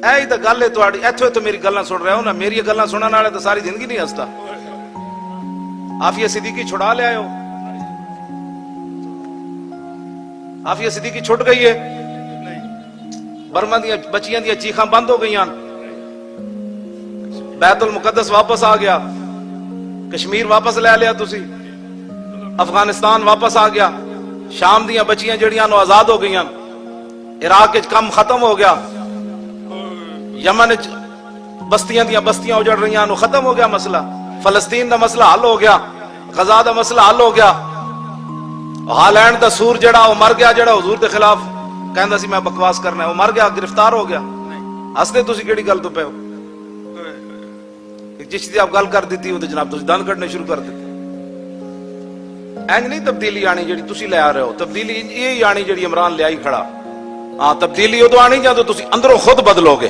ہی تو گل ہے تھوڑی، ایتھے تو میری گلاں سن رہے ہو نا، میری گلاں سنن والے تو ساری زندگی نہیں ہستا۔ عافیہ صدیقی چھڑا لے آئے ہو، عافیہ صدیقی چھٹ گئی ہے، برما دیا بچیاں دیا چیخاں بند ہو گئی، بیت المقدس واپس آ گیا، کشمیر واپس لے لیا تسی، افغانستان واپس آ گیا، شام دیا بچیاں جڑیاں نو آزاد ہو گئی، عراق کم ختم ہو گیا، یمن بستیاں دیا بستیاں اجڑ رہی ہیں، ختم ہو گیا مسئلہ، فلسطین دا مسئلہ حل ہو گیا، غزہ دا مسئلہ حل ہو گیا، ہالینڈ دا سور جڑا وہ مر گیا، جڑا حضور دے خلاف کہندا سی میں بکواس کرنا ہے، وہ مر گیا، گرفتار ہو گیا۔ ہستے تسی کیڑی گل تو پے ہو؟ جس دی آپ گل کر دیتی وہ جناب تسی دند کڈنے شروع کر دیتے۔ اینج نہیں تبدیلی آنی جڑی تسی لے آ رہے ہو، تبدیلی یہی آنی جڑی عمران لے آئی کھڑا۔ ہاں تبدیلی ادو آنی جدوں تسی اندروں خود بدلو گے۔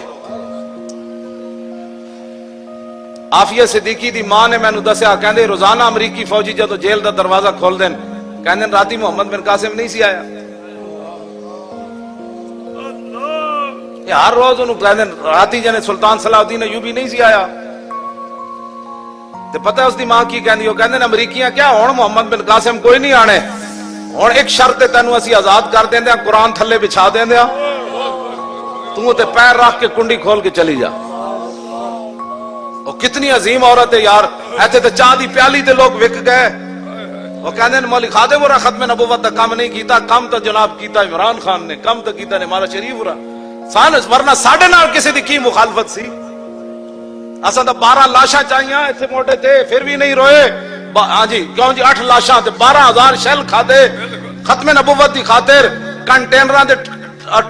عافیہ صدیقی دی ماں نے مینوں دسیا، کہندے روزانہ امریکی فوجی جدوں جیل دا دروازہ کھول دین، کہندے راتی محمد بن قاسم نہیں سی آیا، یہ ہر روز انہوں کہندے راتی جنے سلطان صلاح الدین ایوبی نہیں سی آیا۔ تے پتہ اس دی ماں کی کہندی، وہ کہندے امریکیاں کیا ہن محمد بن قاسم کوئی نہیں آنے، ہن ایک شرط تے تینوں اسی آزاد کر دیندے، قرآن تھلے بچھا دیندے، تو تے پیر رکھ کے کنڈی کھول کے چلی جا۔ وہ کتنی عظیم عورت ہے یار، ایتھے تے چاہ دی پیالی تے لوگ وک گئے۔ وہ کہندے نے مولی خادم ورا ختم نبوت دا کام نہیں کیتا، کم تو جناب کیتا عمران خان نے، کم تو کیتا نے مالا شریف ورا سانس، ورنہ ساڈے نال کسی دی کی مخالفت سی؟ اساں تو 12 لاشاں چاہیاں ایتھے موٹے تے پھر بھی نہیں روئے۔ ہاں جی کیوں جی 8 لاشاں تے 12,000 شیل کھادے ختم نبوت دی خاطر، کنٹینراں دے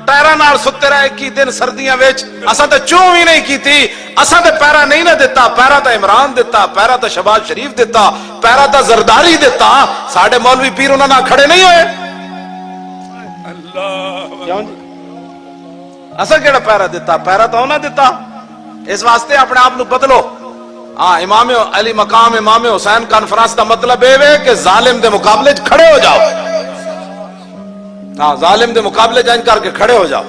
ٹائراں نال ستے رہے 21 دن سردیاں وچ، اساں تے چوں بھی نہیں کیتی، اساں تے پیرا نہیں نہ دیتا، پیرا تے عمران دیتا، پیرا تے شہباز شریف دیتا، پیرا تے زرداری دیتا، ساڈے مولوی پیر انہاں نال کھڑے نہیں ہوئے۔ اللہ کیوں جی اساں کیڑا پیرا دیتا، پیرا تو انہاں دیتا۔ اس واسطے اپنے آپ نو بدلو۔ ہاں امام علی مقام امام حسین کانفرنس دا مطلب اے وے کہ ظالم دے مقابلے کھڑے ہو جاؤ، ہاں ظالم دے مقابلے جائن کر کے کھڑے ہو جاؤ۔